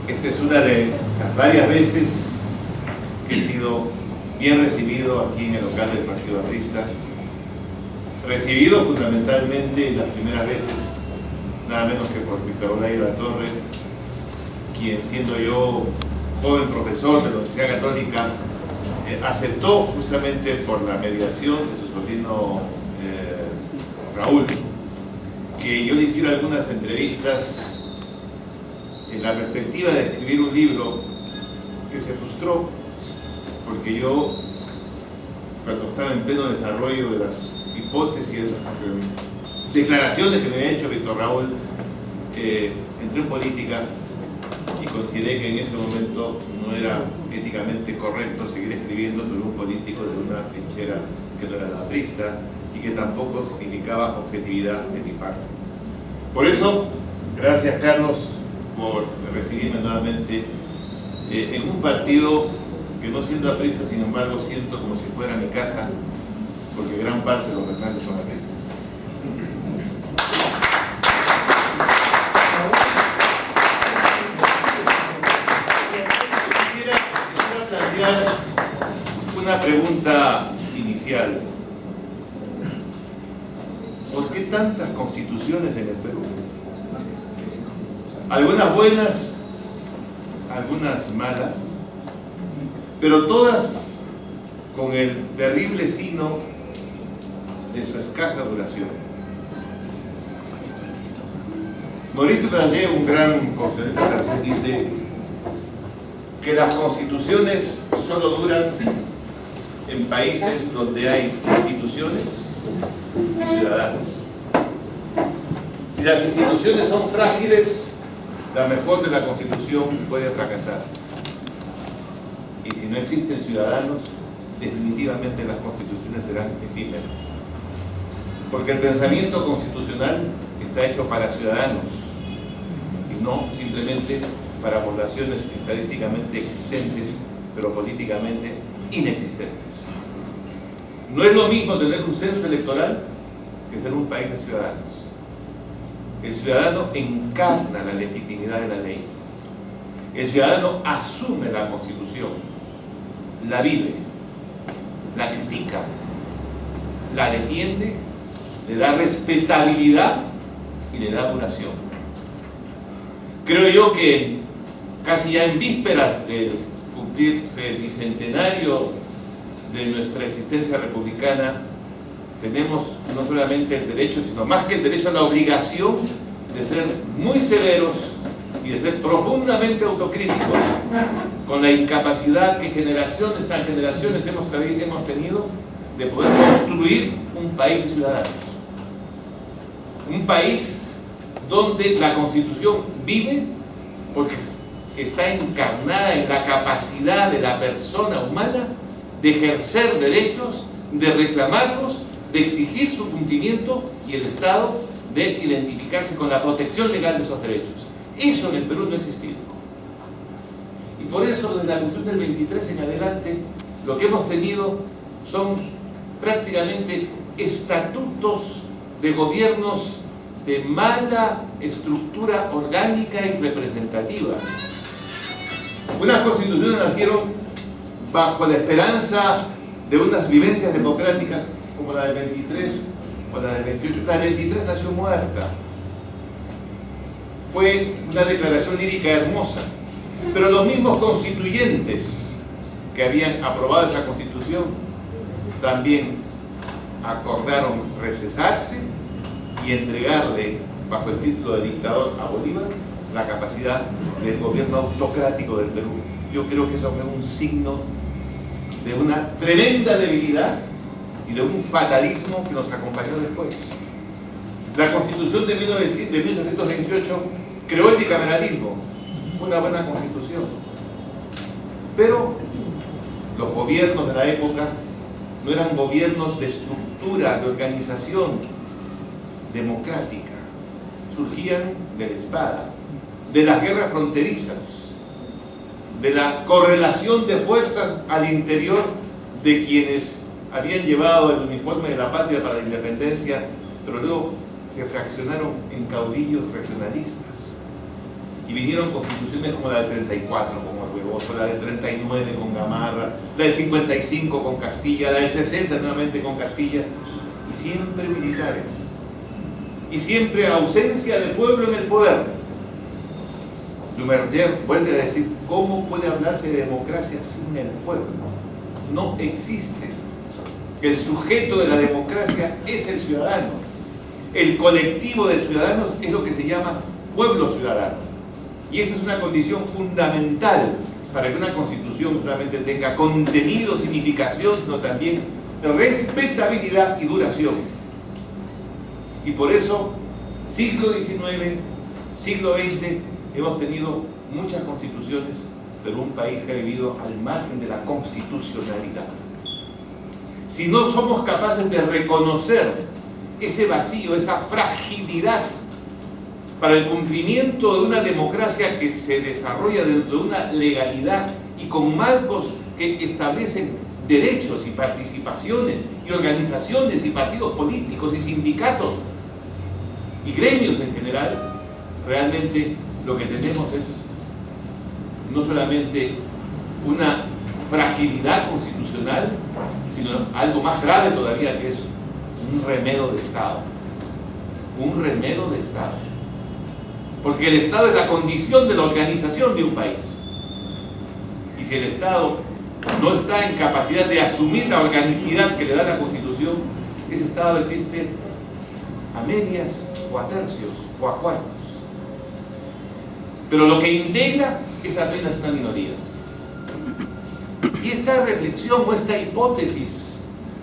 Esta es una de las varias veces que he sido bien recibido aquí en el local del Partido Aprista. Recibido fundamentalmente las primeras veces, nada menos que por Víctor Olaya La Torre, quien, siendo yo joven profesor de la Universidad Católica, aceptó justamente por la mediación de su sobrino Raúl que yo le hiciera algunas entrevistas en la perspectiva de escribir un libro que se frustró porque yo, cuando estaba en pleno desarrollo de las hipótesis, de las declaraciones que me había hecho Víctor Raúl, entré en política y consideré que en ese momento no era éticamente correcto seguir escribiendo sobre un político de una trinchera que no era la aprista y que tampoco significaba objetividad de mi parte. Por eso, gracias Carlos por recibirme nuevamente en un partido que, no siendo aprista, sin embargo siento como si fuera mi casa, porque gran parte de los gobernantes son apristas. Quisiera plantear una pregunta inicial. ¿Por qué tantas constituciones en el Perú? Algunas buenas, algunas malas, pero todas con el terrible sino de su escasa duración. Maurice Duverger, un gran conferencista francés, dice que las constituciones solo duran en países donde hay instituciones y ciudadanos. Si las instituciones son frágiles, la mejor de la constitución puede fracasar. Y si no existen ciudadanos, definitivamente las constituciones serán efímeras. Porque el pensamiento constitucional está hecho para ciudadanos y no simplemente para poblaciones estadísticamente existentes, pero políticamente inexistentes. No es lo mismo tener un censo electoral que ser un país de ciudadanos. El ciudadano encarna la legitimidad de la ley. El ciudadano asume la Constitución, la vive, la critica, la defiende, le da respetabilidad y le da duración. Creo yo que casi ya en vísperas de cumplirse el bicentenario de nuestra existencia republicana, tenemos no solamente el derecho, sino más que el derecho, a la obligación de ser muy severos y de ser profundamente autocríticos con la incapacidad que generaciones tras generaciones hemos tenido de poder construir un país de ciudadanos. Un país donde la Constitución vive porque está encarnada en la capacidad de la persona humana de ejercer derechos, de reclamarlos, de exigir su cumplimiento y el Estado de identificarse con la protección legal de esos derechos. Eso en el Perú no ha existido. Y por eso, desde la Constitución del 23 en adelante, lo que hemos tenido son prácticamente estatutos de gobiernos de mala estructura orgánica y representativa. Unas constituciones nacieron bajo la esperanza de unas vivencias democráticas como la del 23 o la del 28. La del 23 nació muerta. Fue una declaración lírica hermosa, pero los mismos constituyentes que habían aprobado esa constitución también acordaron recesarse y entregarle, bajo el título de dictador a Bolívar, la capacidad del gobierno autocrático del Perú. Yo creo que eso fue un signo de una tremenda debilidad y de un fatalismo que nos acompañó después. La Constitución de 1828 creó el bicameralismo, fue una buena constitución, pero los gobiernos de la época no eran gobiernos de estructura, de organización democrática, surgían de la espada, de las guerras fronterizas, de la correlación de fuerzas al interior de quienes habían llevado el uniforme de la patria para la independencia, pero luego se fraccionaron en caudillos regionalistas. y vinieron constituciones como la del 34 con Orbegoso, la del 39 con Gamarra, la del 55 con Castilla, la del 60 nuevamente con Castilla, y siempre militares, y siempre ausencia del pueblo en el poder. Duverger vuelve a decir, ¿cómo puede hablarse de democracia sin el pueblo? No existe. El sujeto de la democracia es el ciudadano. El colectivo de ciudadanos es lo que se llama pueblo ciudadano. Y esa es una condición fundamental para que una constitución no solamente tenga contenido, significación, sino también respetabilidad y duración. Y por eso, siglo XIX, siglo XX, hemos tenido muchas constituciones, pero un país que ha vivido al margen de la constitucionalidad. Si no somos capaces de reconocer ese vacío, esa fragilidad para el cumplimiento de una democracia que se desarrolla dentro de una legalidad y con marcos que establecen derechos y participaciones y organizaciones y partidos políticos y sindicatos y gremios en general, realmente lo que tenemos es no solamente una fragilidad constitucional, sino algo más grave todavía, que es un remedo de Estado. Un remedo de Estado. Porque el Estado es la condición de la organización de un país. Y si el Estado no está en capacidad de asumir la organicidad que le da la Constitución, ese Estado existe a medias o a tercios o a cuartos. Pero lo que integra es apenas una minoría. Y esta reflexión o esta hipótesis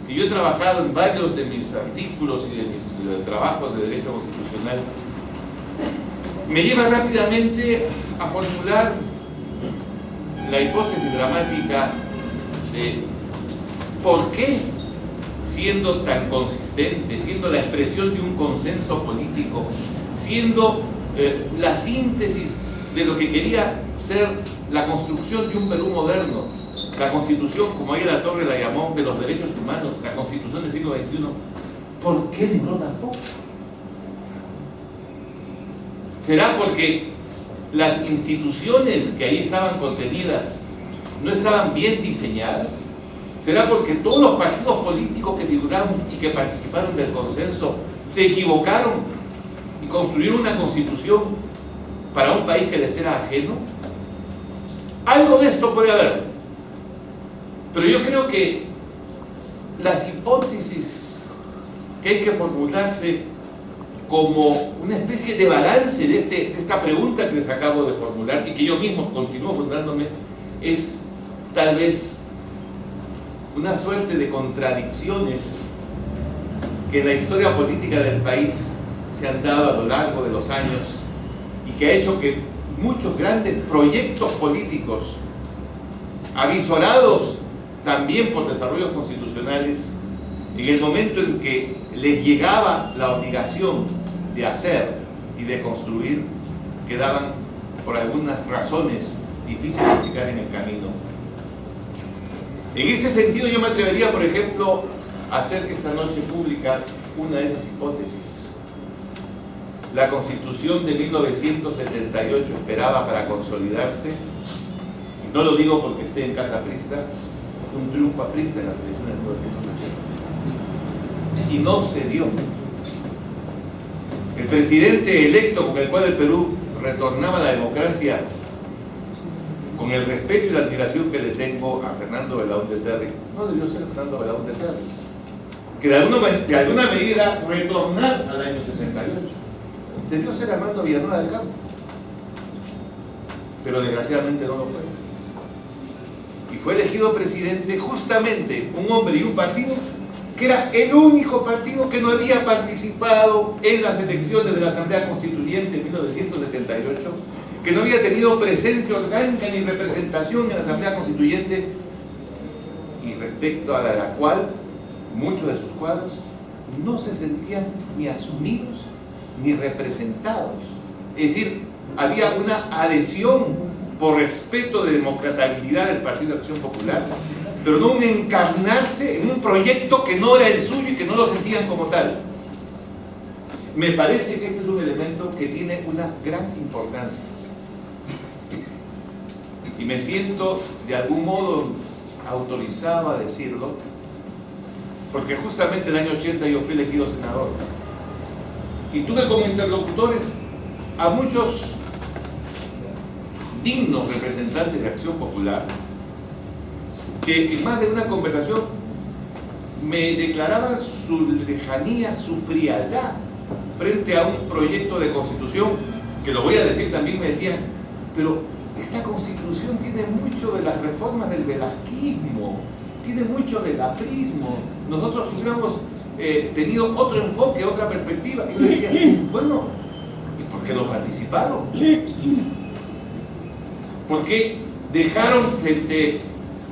que yo he trabajado en varios de mis artículos y de mis trabajos de derecho constitucional, me lleva rápidamente a formular la hipótesis dramática de por qué, siendo tan consistente, siendo la expresión de un consenso político, siendo la síntesis de lo que quería ser la construcción de un Perú moderno, la Constitución, como ahí la Torre la llamó, de los derechos humanos, la Constitución del siglo XXI, ¿por qué duró tan poco? ¿Será porque las instituciones que ahí estaban contenidas no estaban bien diseñadas? ¿Será porque todos los partidos políticos que figuraron y que participaron del consenso se equivocaron y construyeron una constitución para un país que les era ajeno? Algo de esto puede haber, pero yo creo que las hipótesis que hay que formularse como una especie de balance de esta pregunta que les acabo de formular y que yo mismo continúo formulándome, es tal vez una suerte de contradicciones que en la historia política del país se han dado a lo largo de los años y que ha hecho que muchos grandes proyectos políticos, avisorados también por desarrollos constitucionales, en el momento en que les llegaba la obligación de hacer y de construir, quedaban por algunas razones difíciles de explicar en el camino. En este sentido yo me atrevería, por ejemplo, a hacer esta noche pública una de esas hipótesis. La Constitución de 1978 esperaba para consolidarse, y no lo digo porque esté en casa aprista, un triunfo aprista en las elecciones de 1980. Y no se dio. El presidente electo con el cual el Perú retornaba a la democracia, con el respeto y la admiración que le tengo a Fernando Belaúnde Terry, no debió ser Fernando Belaúnde Terry, que de alguna medida retornar al año 68. Debió ser Armando Villanueva del Campo, pero desgraciadamente no lo fue. Y fue elegido presidente justamente un hombre y un partido que era el único partido que no había participado en las elecciones de la Asamblea Constituyente en 1978, que no había tenido presencia orgánica ni representación en la Asamblea Constituyente, y respecto a la cual muchos de sus cuadros no se sentían ni asumidos ni representados. Es decir, había una adhesión por respeto de democratabilidad del Partido de Acción Popular, pero no un encarnarse en un proyecto que no era el suyo y que no lo sentían como tal. Me parece que este es un elemento que tiene una gran importancia. y me siento de algún modo autorizado a decirlo, porque justamente en el año 80 yo fui elegido senador y tuve como interlocutores a muchos dignos representantes de Acción Popular que en más de una conversación me declaraban su lejanía, su frialdad frente a un proyecto de constitución que, lo voy a decir también, me decían, pero esta constitución tiene mucho de las reformas del velasquismo, tiene mucho del aprismo, nosotros hubiéramos tenido otro enfoque, otra perspectiva. Y yo decía, bueno, ¿y por qué no participaron? ¿Por qué dejaron frente,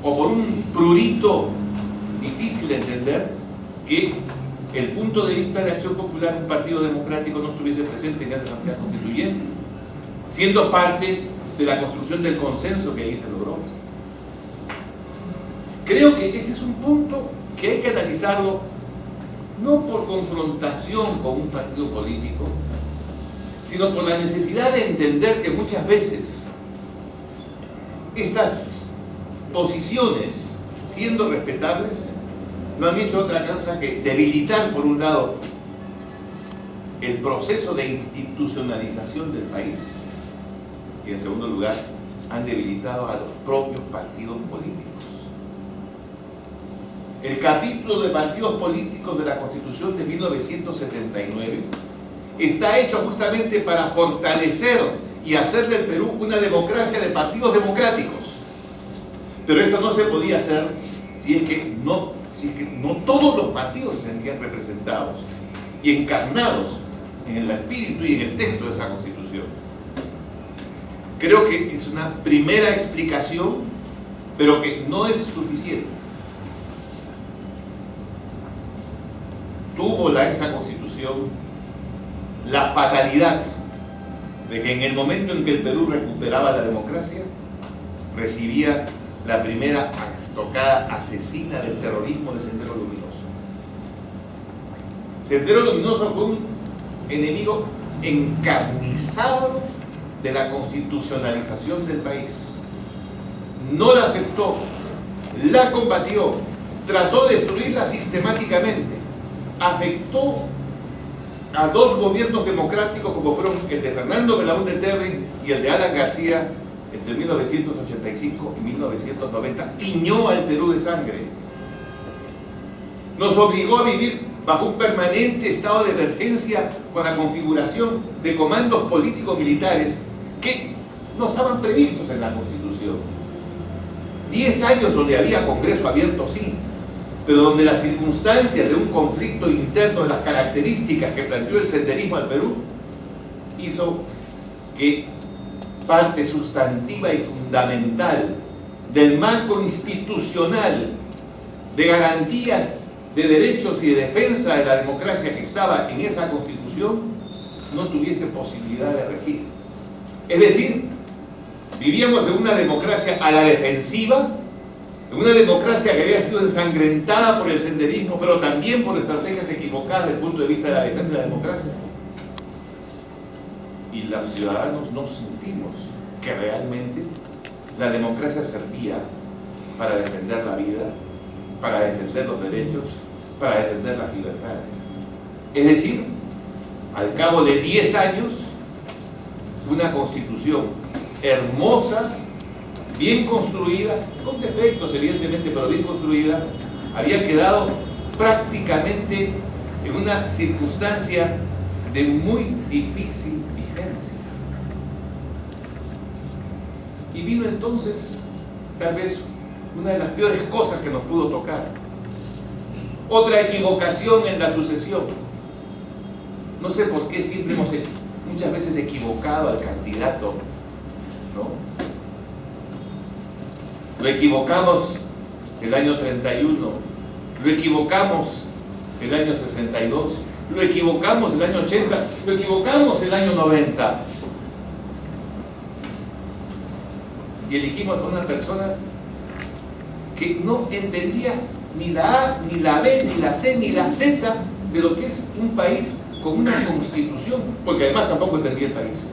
o por un prurito difícil de entender, que el punto de vista de Acción Popular, un partido democrático, no estuviese presente en esa asamblea constituyente, siendo parte de la construcción del consenso que ahí se logró? Creo que este es un punto que hay que analizarlo no por confrontación con un partido político, sino por la necesidad de entender que muchas veces estas posiciones, siendo respetables, no han hecho otra cosa que debilitar, por un lado, el proceso de institucionalización del país, y en segundo lugar, han debilitado a los propios partidos políticos. El capítulo de partidos políticos de la Constitución de 1979 está hecho justamente para fortalecer y hacer del Perú una democracia de partidos democráticos. Pero esto no se podía hacer si es que no todos los partidos se sentían representados y encarnados en el espíritu y en el texto de esa Constitución. Creo que es una primera explicación, pero que no es suficiente. Tuvo esa Constitución la fatalidad de que en el momento en que el Perú recuperaba la democracia, recibía la primera estocada asesina del terrorismo de Sendero Luminoso. Sendero Luminoso fue un enemigo encarnizado de la constitucionalización del país. No la aceptó, la combatió, trató de destruirla sistemáticamente, afectó a dos gobiernos democráticos como fueron el de Fernando Belaúnde Terry y el de Alan García entre 1985 y 1990. Tiñó al Perú de sangre. Nos obligó a vivir bajo un permanente estado de emergencia con la configuración de comandos políticos militares que no estaban previstos en la Constitución. 10 años donde había Congreso abierto, sí, pero donde las circunstancias de un conflicto interno, de las características que planteó el senderismo al Perú, hizo que parte sustantiva y fundamental del marco institucional de garantías de derechos y de defensa de la democracia que estaba en esa Constitución no tuviese posibilidad de regir. Es decir, vivíamos en una democracia a la defensiva, en una democracia que había sido ensangrentada por el senderismo, pero también por estrategias equivocadas desde el punto de vista de la defensa de la democracia. Y los ciudadanos no sentimos que realmente la democracia servía para defender la vida, para defender los derechos, para defender las libertades. Es decir, al cabo de 10 años, una Constitución hermosa, bien construida, con defectos evidentemente, pero bien construida, había quedado prácticamente en una circunstancia de muy difícil vigencia. Y vino entonces, tal vez, una de las peores cosas que nos pudo tocar. Otra equivocación en la sucesión. No sé por qué siempre hemos muchas veces equivocado al candidato, ¿no? Lo equivocamos el año 31, lo equivocamos el año 62, lo equivocamos el año 80, lo equivocamos el año 90. Y elegimos a una persona que no entendía ni la A, ni la B, ni la C, ni la Z de lo que es un país con una constitución, porque además tampoco entendía el país.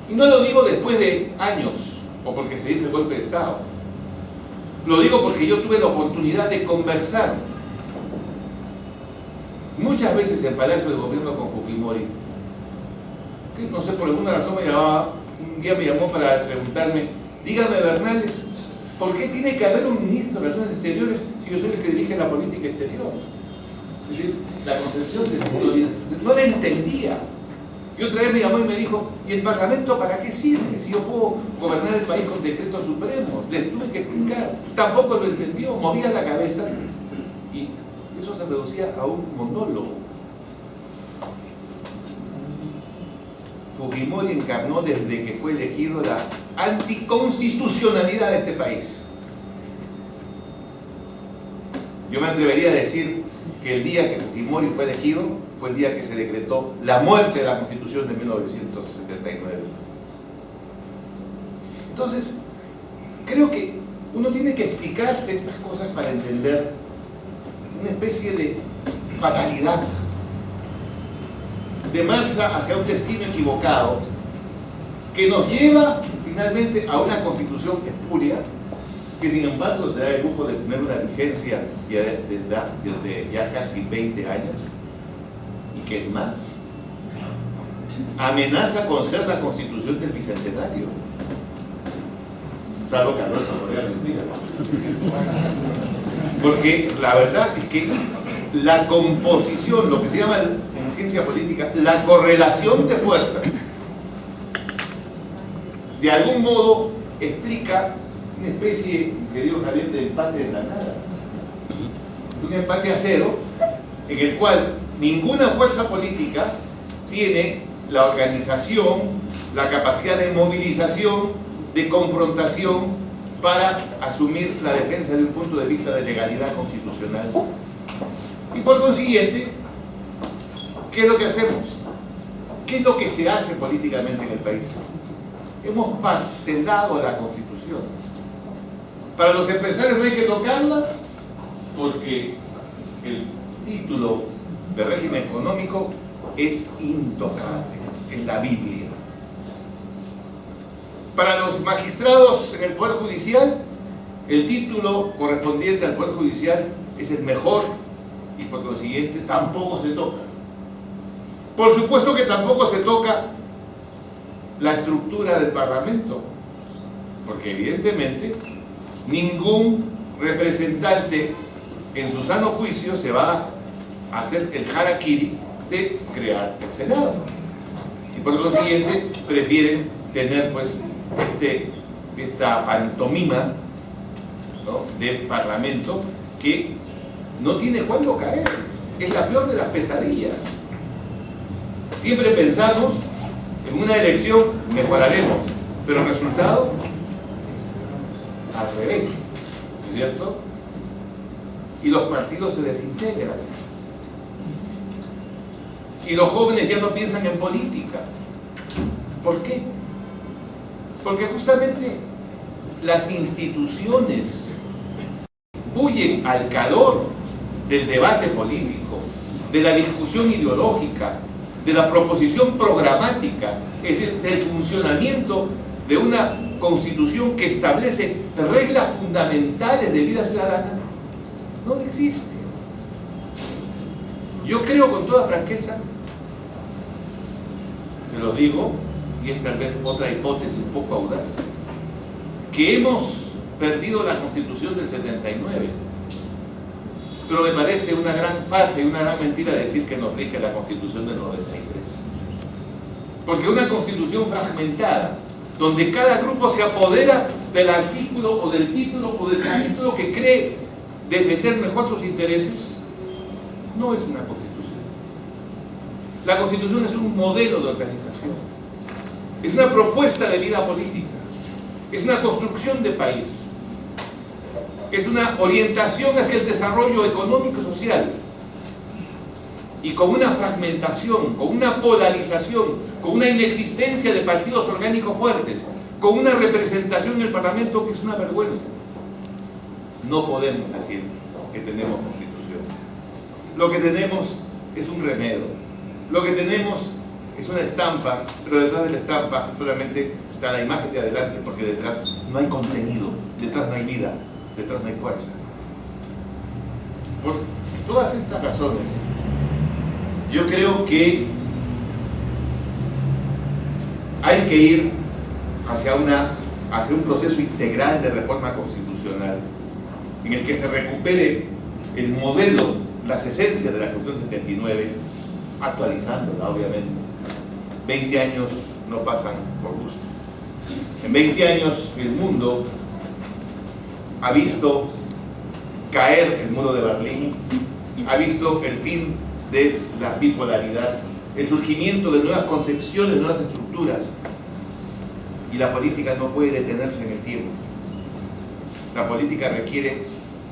Y no lo digo después de años, o porque se dice el golpe de Estado. Lo digo porque yo tuve la oportunidad de conversar muchas veces en Palacio de Gobierno con Fujimori, que no sé, por alguna razón un día me llamó para preguntarme, dígame Bernales, ¿por qué tiene que haber un ministro de Relaciones Exteriores si yo soy el que dirige la política exterior? Es decir, la concepción de seguridad no la entendía. Y otra vez me llamó y me dijo, ¿y el Parlamento para qué sirve? Si yo puedo gobernar el país con decretos supremos. Les tuve que explicar. Tampoco lo entendió, movía la cabeza y eso se reducía a un monólogo. Fujimori encarnó desde que fue elegido la anticonstitucionalidad de este país. Yo me atrevería a decir que el día que Fujimori fue elegido fue el día que se decretó la muerte de la Constitución de 1979. Entonces, creo que uno tiene que explicarse estas cosas para entender una especie de fatalidad, de marcha hacia un destino equivocado que nos lleva finalmente a una Constitución espuria que sin embargo se da el lujo de tener una vigencia de ya casi 20 años y que es más, amenaza con ser la Constitución del Bicentenario, salvo que Alberto Correa lo impida. Porque la verdad es que la composición, lo que se llama en ciencia política la correlación de fuerzas, de algún modo explica una especie, querido Javier, de empate en la nada, un empate a cero en el cual ninguna fuerza política tiene la organización, la capacidad de movilización, de confrontación para asumir la defensa de un punto de vista de legalidad constitucional. Y por consiguiente, ¿qué es lo que hacemos? ¿Qué es lo que se hace políticamente en el país? Hemos parcelado la Constitución. Para los empresarios no hay que tocarla porque el título de régimen económico es intocable, es la Biblia. Para los magistrados en el Poder Judicial, el título correspondiente al Poder Judicial es el mejor y por consiguiente tampoco se toca. Por supuesto que tampoco se toca la estructura del Parlamento, porque evidentemente ningún representante en su sano juicio se va a hacer el harakiri de crear el Senado. Y por consiguiente prefieren tener pues esta pantomima, ¿no?, de Parlamento que no tiene cuándo caer. Es la peor de las pesadillas. Siempre pensamos en una elección mejoraremos, pero el resultado es al revés, ¿no es cierto? Y los partidos se desintegran. Y los jóvenes ya no piensan en política. ¿Por qué? Porque justamente las instituciones huyen al calor del debate político, de la discusión ideológica, de la proposición programática, es decir, del funcionamiento de una constitución que establece reglas fundamentales de vida ciudadana. No existe. Yo creo con toda franqueza, se lo digo, y es tal vez otra hipótesis un poco audaz, que hemos perdido la Constitución del 79, pero me parece una gran farsa y una gran mentira decir que nos rige la Constitución del 93, porque una Constitución fragmentada, donde cada grupo se apodera del artículo o del título o del capítulo que cree defender mejor sus intereses, no es una Constitución. La Constitución es un modelo de organización, es una propuesta de vida política, es una construcción de país, es una orientación hacia el desarrollo económico y social. Y con una fragmentación, con una polarización, con una inexistencia de partidos orgánicos fuertes, con una representación en el Parlamento que es una vergüenza, no podemos decir que tenemos Constitución. Lo que tenemos es un remedio. Lo que tenemos es una estampa, pero detrás de la estampa solamente está la imagen de adelante, porque detrás no hay contenido, detrás no hay vida, detrás no hay fuerza. Por todas estas razones, yo creo que hay que ir hacia un proceso integral de reforma constitucional en el que se recupere el modelo, las esencias de la Constitución 79, actualizándola, obviamente. 20 años no pasan por gusto. En 20 años el mundo ha visto caer el muro de Berlín, ha visto el fin de la bipolaridad, el surgimiento de nuevas concepciones, nuevas estructuras, y la política no puede detenerse en el tiempo. La política requiere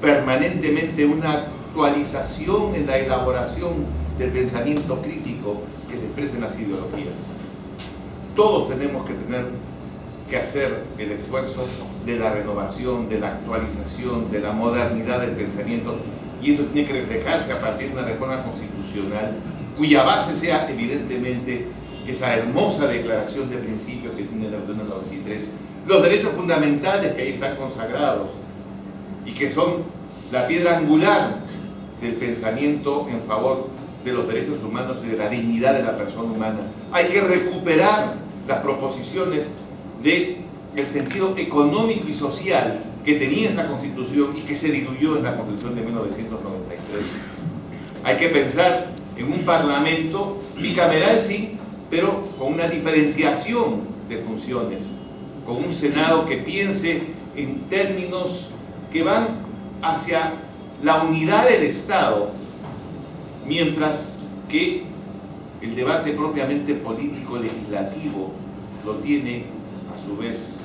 permanentemente una actualización en la elaboración del pensamiento crítico que se expresa en las ideologías. Todos tenemos que tener que hacer el esfuerzo de la renovación, de la actualización, de la modernidad del pensamiento, y eso tiene que reflejarse a partir de una reforma constitucional cuya base sea evidentemente esa hermosa declaración de principios que tiene la Constitución del 93, los derechos fundamentales que ahí están consagrados y que son la piedra angular del pensamiento en favor de los derechos humanos y de la dignidad de la persona humana. Hay que recuperar las proposiciones del sentido económico y social que tenía esa Constitución y que se diluyó en la Constitución de 1993. Hay que pensar en un Parlamento bicameral, sí, pero con una diferenciación de funciones, con un Senado que piense en términos que van hacia la unidad del Estado, mientras que el debate propiamente político-legislativo lo tiene a su vez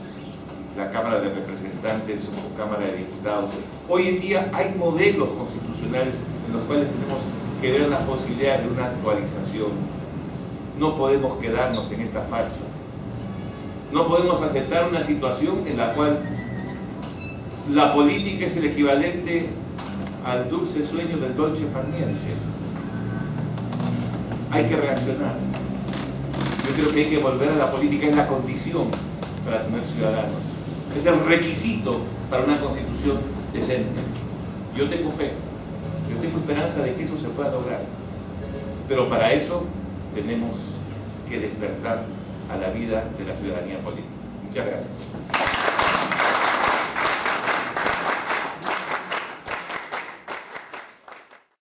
la Cámara de Representantes o Cámara de Diputados. Hoy en día hay modelos constitucionales en los cuales tenemos que ver las posibilidades de una actualización. No podemos quedarnos en esta farsa. No podemos aceptar una situación en la cual la política es el equivalente al dulce sueño del dolce far niente. Hay que reaccionar. Yo creo que hay que volver a la política, es la condición para tener ciudadanos. Es el requisito para una constitución decente. Yo tengo fe, yo tengo esperanza de que eso se pueda lograr. Pero para eso tenemos que despertar a la vida de la ciudadanía política. Muchas gracias.